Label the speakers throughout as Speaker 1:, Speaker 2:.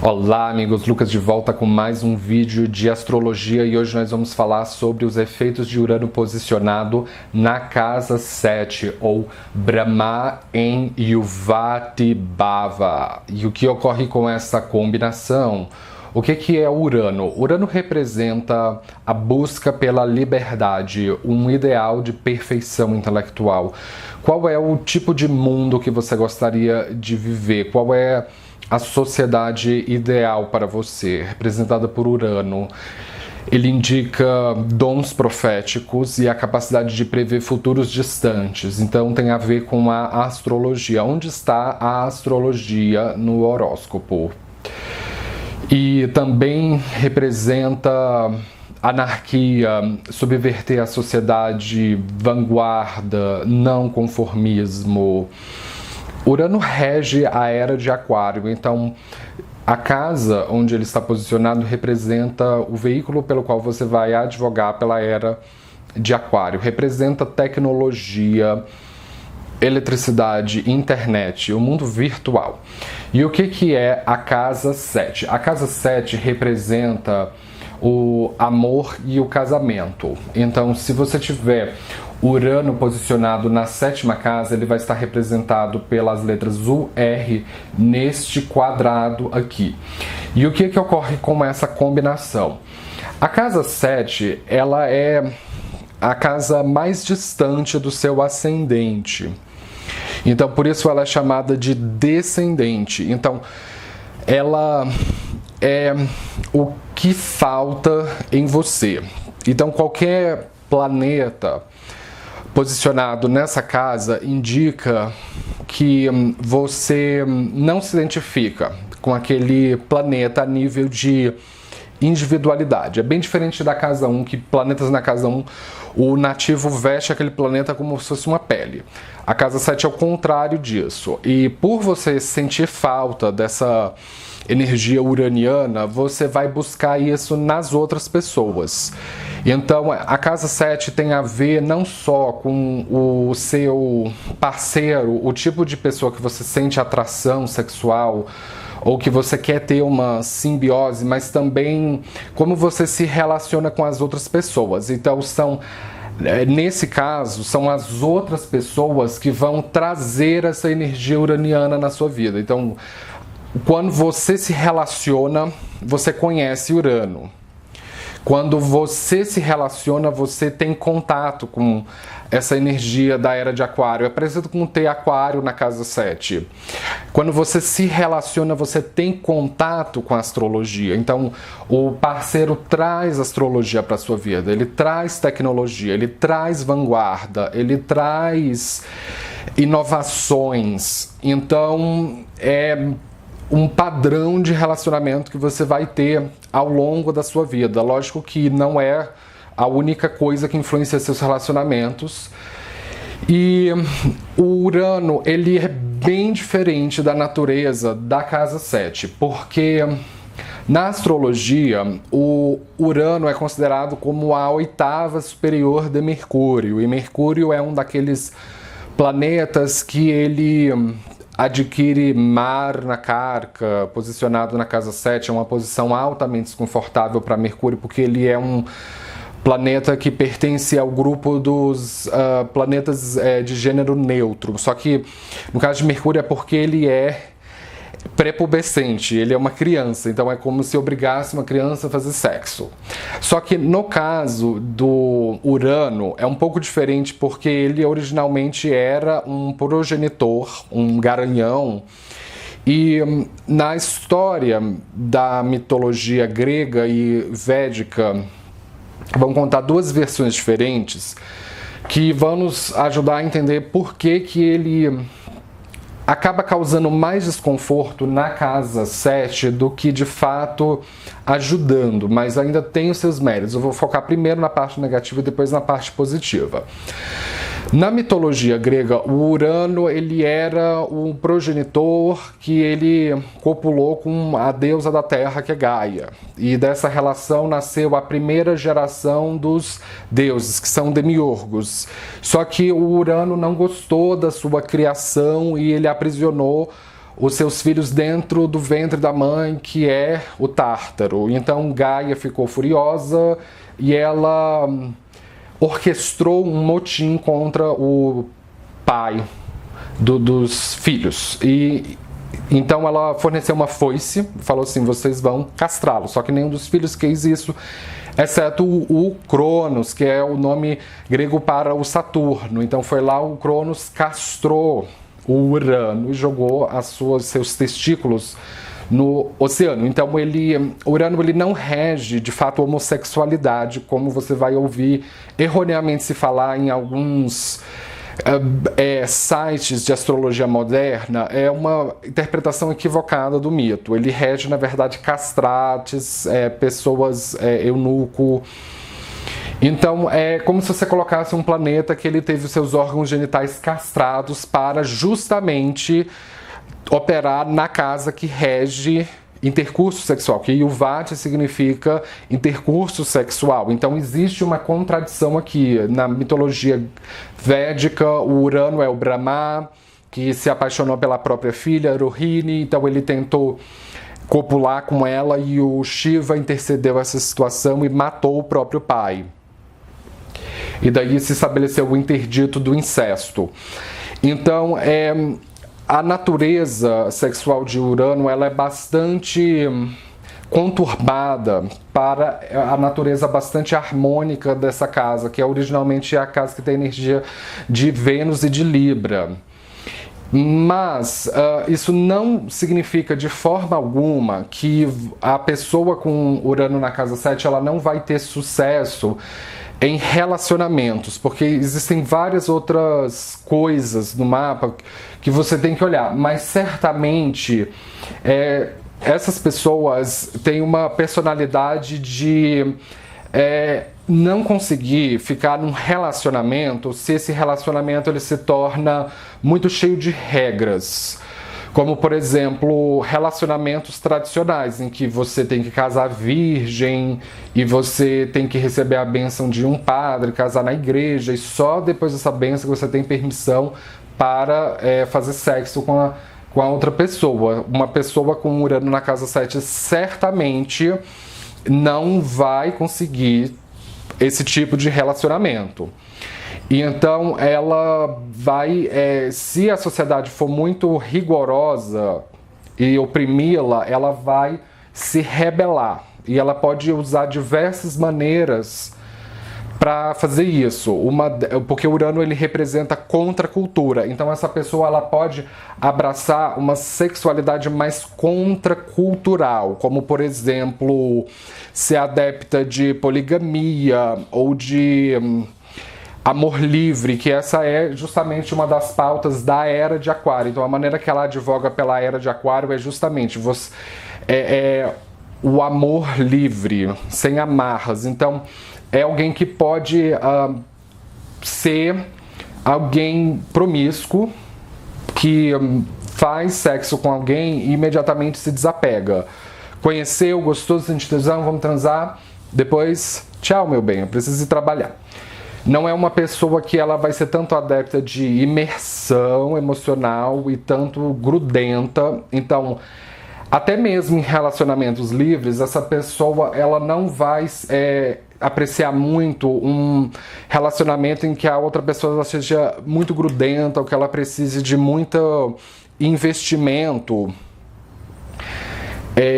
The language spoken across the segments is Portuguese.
Speaker 1: Olá amigos, Lucas de volta com mais um vídeo de astrologia e hoje nós vamos falar sobre os efeitos de Urano posicionado na casa 7 ou Brahma em Yuvati Bhava. E o que ocorre com essa combinação? O que é Urano? Urano representa a busca pela liberdade, um ideal de perfeição intelectual. Qual é o tipo de mundo que você gostaria de viver? Qual é a sociedade ideal para você, representada por Urano? Ele indica dons proféticos e a capacidade de prever futuros distantes. Então tem a ver com a astrologia. Onde está a astrologia no horóscopo? E também representa anarquia, subverter a sociedade, vanguarda, não conformismo. Urano rege a era de Aquário, então a casa onde ele está posicionado representa o veículo pelo qual você vai advogar pela era de Aquário. Representa tecnologia, eletricidade, internet, o mundo virtual. E o que é a casa 7? A casa 7 representa o amor e o casamento. Então, se você tiver Urano posicionado na 7ª casa, ele vai estar representado pelas letras UR neste quadrado aqui. E o que ocorre com essa combinação? A casa 7, ela é a casa mais distante do seu ascendente. Então, por isso ela é chamada de descendente. Então, ela é o que falta em você. Então, qualquer planeta posicionado nessa casa indica que você não se identifica com aquele planeta a nível de individualidade. É bem diferente da casa 1, que planetas na casa 1, o nativo veste aquele planeta como se fosse uma pele. A casa 7 é o contrário disso. E por você sentir falta dessa energia uraniana, você vai buscar isso nas outras pessoas. Então, a casa 7 tem a ver não só com o seu parceiro, o tipo de pessoa que você sente atração sexual, ou que você quer ter uma simbiose, mas também como você se relaciona com as outras pessoas. Então, nesse caso, são as outras pessoas que vão trazer essa energia uraniana na sua vida. Então, quando você se relaciona, você conhece Urano. Quando você se relaciona, você tem contato com essa energia da era de Aquário. É parecido com ter Aquário na casa 7. Quando você se relaciona, você tem contato com a astrologia. Então, o parceiro traz astrologia para a sua vida. Ele traz tecnologia, ele traz vanguarda, ele traz inovações. Então, é um padrão de relacionamento que você vai ter ao longo da sua vida. Lógico que não é a única coisa que influencia seus relacionamentos. E o Urano, ele é bem diferente da natureza da casa 7, porque na astrologia, o Urano é considerado como a 8ª superior de Mercúrio. E Mercúrio é um daqueles planetas que ele adquire mar na carca, posicionado na casa 7, é uma posição altamente desconfortável para Mercúrio, porque ele é um planeta que pertence ao grupo dos planetas de gênero neutro. Só que, no caso de Mercúrio, é porque ele é prepubescente, ele é uma criança, então é como se obrigasse uma criança a fazer sexo. Só que no caso do Urano é um pouco diferente, porque ele originalmente era um progenitor, um garanhão, e na história da mitologia grega e védica vão contar duas versões diferentes que vão nos ajudar a entender por que ele acaba causando mais desconforto na casa 7 do que de fato ajudando, mas ainda tem os seus méritos. Eu vou focar primeiro na parte negativa e depois na parte positiva. Na mitologia grega, o Urano ele era o progenitor que ele copulou com a deusa da terra, que é Gaia. E dessa relação nasceu a primeira geração dos deuses, que são demiurgos. Só que o Urano não gostou da sua criação e ele aprisionou os seus filhos dentro do ventre da mãe, que é o Tártaro. Então Gaia ficou furiosa e ela orquestrou um motim contra o pai dos filhos. E então ela forneceu uma foice, falou assim, vocês vão castrá-lo. Só que nenhum dos filhos quis isso, exceto o Cronos, que é o nome grego para o Saturno. Então foi lá, o Cronos castrou o Urano e jogou seus testículos no oceano. Então o Urano ele não rege de fato a homossexualidade, como você vai ouvir erroneamente se falar em alguns sites de astrologia moderna. É uma interpretação equivocada do mito. Ele rege, na verdade, castrates, pessoas eunuco. Então é como se você colocasse um planeta que ele teve os seus órgãos genitais castrados para justamente operar na casa que rege intercurso sexual, que Yuvati significa intercurso sexual. Então existe uma contradição aqui. Na mitologia védica, o Urano é o Brahma, que se apaixonou pela própria filha, Rohini, então ele tentou copular com ela e o Shiva intercedeu essa situação e matou o próprio pai. E daí se estabeleceu o interdito do incesto. Então, a natureza sexual de Urano ela é bastante conturbada para a natureza bastante harmônica dessa casa, que originalmente é a casa que tem energia de Vênus e de Libra. Mas isso não significa de forma alguma que a pessoa com Urano na casa 7 ela não vai ter sucesso em relacionamentos, porque existem várias outras coisas no mapa que você tem que olhar, mas certamente essas pessoas têm uma personalidade de não conseguir ficar num relacionamento se esse relacionamento ele se torna muito cheio de regras. Como, por exemplo, relacionamentos tradicionais, em que você tem que casar virgem e você tem que receber a bênção de um padre, casar na igreja, e só depois dessa bênção você tem permissão para fazer sexo com a outra pessoa. Uma pessoa com Urano na casa 7 certamente não vai conseguir esse tipo de relacionamento. E então ela vai, se a sociedade for muito rigorosa e oprimi-la, ela vai se rebelar. E ela pode usar diversas maneiras para fazer isso. Porque o Urano ele representa contracultura. Então essa pessoa ela pode abraçar uma sexualidade mais contracultural, como por exemplo, ser adepta de poligamia ou de amor livre, que essa é justamente uma das pautas da Era de Aquário. Então a maneira que ela advoga pela Era de Aquário é justamente o amor livre, sem amarras. Então é alguém que pode ser alguém promíscuo, que faz sexo com alguém e imediatamente se desapega. Conheceu, gostou, sentiu tesão, vamos transar, depois, tchau meu bem, eu preciso ir trabalhar. Não é uma pessoa que ela vai ser tanto adepta de imersão emocional e tanto grudenta. Então, até mesmo em relacionamentos livres, essa pessoa ela não vai apreciar muito um relacionamento em que a outra pessoa ela seja muito grudenta ou que ela precise de muito investimento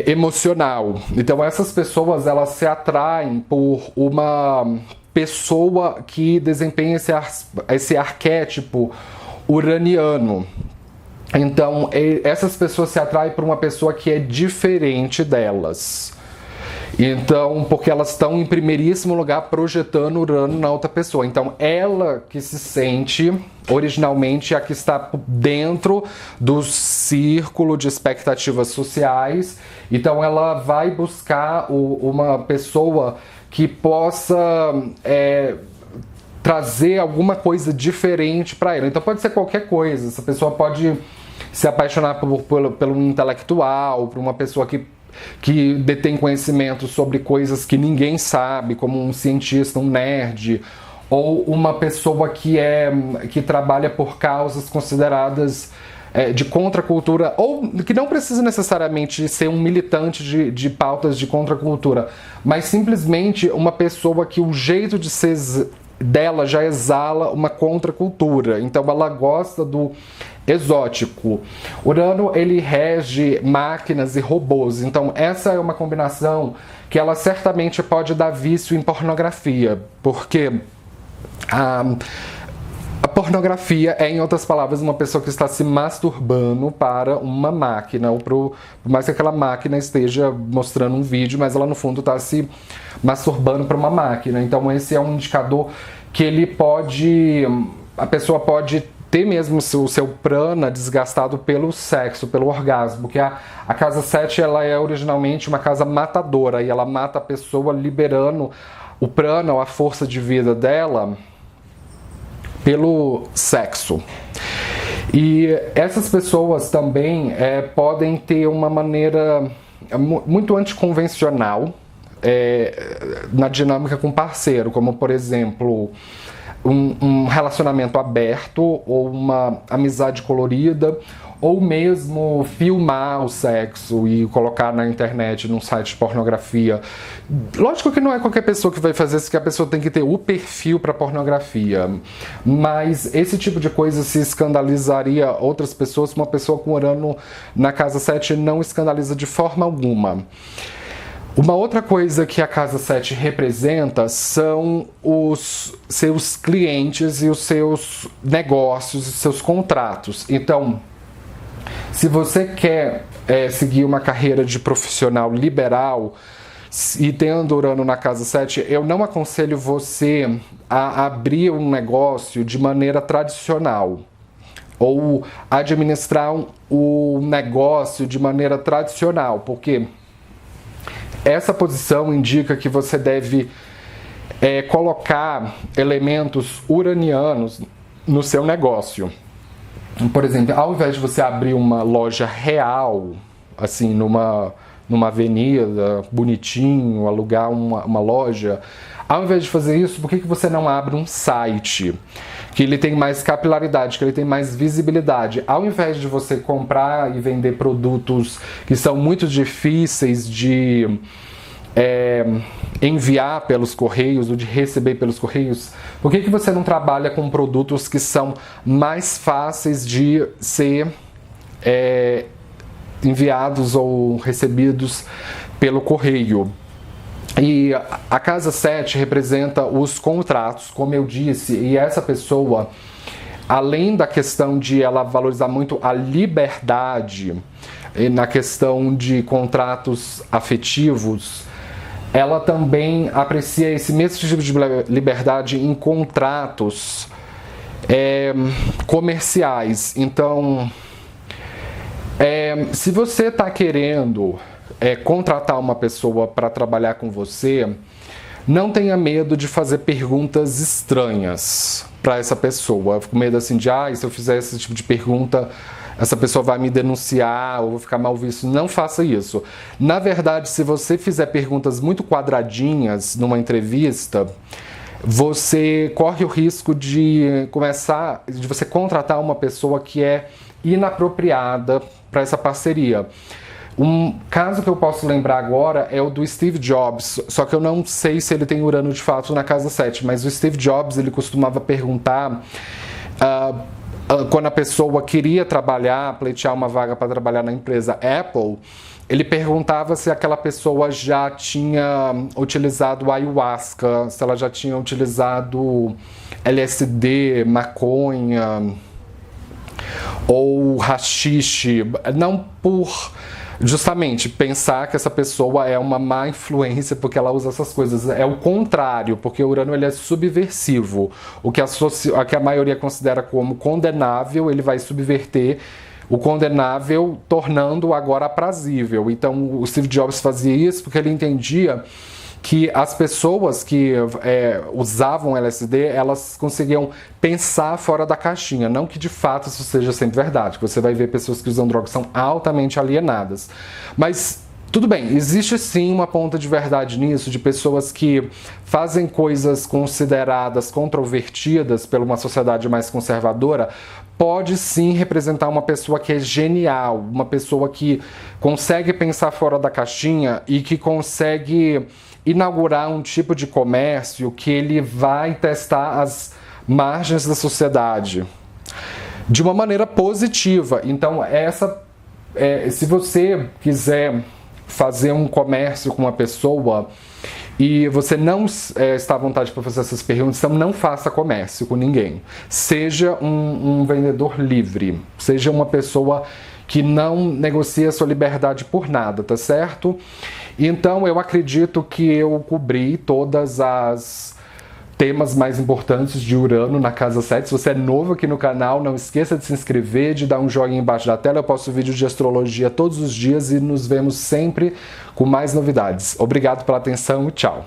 Speaker 1: emocional. Então essas pessoas elas se atraem por uma pessoa que desempenha esse arquétipo uraniano. Então essas pessoas se atraem por uma pessoa que é diferente delas. Então, porque elas estão em primeiríssimo lugar projetando Urano na outra pessoa. Então, ela que se sente originalmente a que está dentro do círculo de expectativas sociais. Então, ela vai buscar uma pessoa que possa trazer alguma coisa diferente para ela. Então, pode ser qualquer coisa. Essa pessoa pode se apaixonar pelo intelectual, por uma pessoa que detém conhecimento sobre coisas que ninguém sabe, como um cientista, um nerd, ou uma pessoa que trabalha por causas consideradas de contracultura, ou que não precisa necessariamente ser um militante de pautas de contracultura, mas simplesmente uma pessoa que o jeito de ser dela já exala uma contracultura. Então ela gosta do exótico. Urano, ele rege máquinas e robôs. Então essa é uma combinação que ela certamente pode dar vício em pornografia, porque a pornografia é, em outras palavras, uma pessoa que está se masturbando para uma máquina, ou por mais que aquela máquina esteja mostrando um vídeo, mas ela no fundo está se masturbando para uma máquina. Então esse é um indicador que ele pode, a pessoa pode ter mesmo o seu prana desgastado pelo sexo, pelo orgasmo, porque a casa 7 ela é originalmente uma casa matadora, e ela mata a pessoa liberando o prana, ou a força de vida dela, pelo sexo. E essas pessoas também podem ter uma maneira muito anticonvencional na dinâmica com parceiro, como por exemplo um relacionamento aberto, ou uma amizade colorida, ou mesmo filmar o sexo e colocar na internet, num site de pornografia. Lógico que não é qualquer pessoa que vai fazer isso, que a pessoa tem que ter o perfil para pornografia, mas esse tipo de coisa se escandalizaria outras pessoas. Uma pessoa com Urano na casa 7 não escandaliza de forma alguma. Uma outra coisa que a casa 7 representa são os seus clientes e os seus negócios, os seus contratos. Então, se você quer seguir uma carreira de profissional liberal e tendo Urano na casa 7, eu não aconselho você a abrir um negócio de maneira tradicional, ou administrar o negócio de maneira tradicional, porque essa posição indica que você deve colocar elementos uranianos no seu negócio. Por exemplo, ao invés de você abrir uma loja real, assim, numa avenida, bonitinho, alugar uma loja, ao invés de fazer isso, por que você não abre um site? Que ele tem mais capilaridade, que ele tem mais visibilidade. Ao invés de você comprar e vender produtos que são muito difíceis de enviar pelos correios, ou de receber pelos correios, por que você não trabalha com produtos que são mais fáceis de ser enviados ou recebidos pelo correio? E a casa 7 representa os contratos, como eu disse, e essa pessoa, além da questão de ela valorizar muito a liberdade na questão de contratos afetivos, ela também aprecia esse mesmo tipo de liberdade em contratos comerciais. Então, se você está querendo contratar uma pessoa para trabalhar com você, não tenha medo de fazer perguntas estranhas para essa pessoa. Eu fico com medo assim de, se eu fizer esse tipo de pergunta, essa pessoa vai me denunciar ou vou ficar mal visto. Não faça isso. Na verdade, se você fizer perguntas muito quadradinhas numa entrevista, você corre o risco de você contratar uma pessoa que é inapropriada para essa parceria. Um caso que eu posso lembrar agora é o do Steve Jobs, só que eu não sei se ele tem Urano de fato na casa 7, mas o Steve Jobs, ele costumava perguntar quando a pessoa queria pleitear uma vaga para trabalhar na empresa Apple, ele perguntava se aquela pessoa já tinha utilizado ayahuasca, se ela já tinha utilizado LSD, maconha ou haxixe, não por justamente pensar que essa pessoa é uma má influência porque ela usa essas coisas. É o contrário, porque o Urano ele é subversivo. O que a maioria considera como condenável, ele vai subverter o condenável, tornando-o agora aprazível. Então o Steve Jobs fazia isso porque ele entendia que as pessoas que usavam LSD, elas conseguiam pensar fora da caixinha. Não que de fato isso seja sempre verdade, que você vai ver pessoas que usam drogas que são altamente alienadas. Mas Tudo bem, existe sim uma ponta de verdade nisso, de pessoas que fazem coisas consideradas controvertidas por uma sociedade mais conservadora, pode sim representar uma pessoa que é genial, uma pessoa que consegue pensar fora da caixinha e que consegue inaugurar um tipo de comércio que ele vai testar as margens da sociedade de uma maneira positiva. Então, se você quiser fazer um comércio com uma pessoa e você não está à vontade para fazer essas perguntas, então não faça comércio com ninguém. Seja um vendedor livre, seja uma pessoa que não negocia a sua liberdade por nada, tá certo? Então eu acredito que eu cobri todas as temas mais importantes de Urano na casa 7. Se você é novo aqui no canal, não esqueça de se inscrever, de dar um joinha embaixo da tela. Eu posto vídeos de astrologia todos os dias e nos vemos sempre com mais novidades. Obrigado pela atenção e tchau!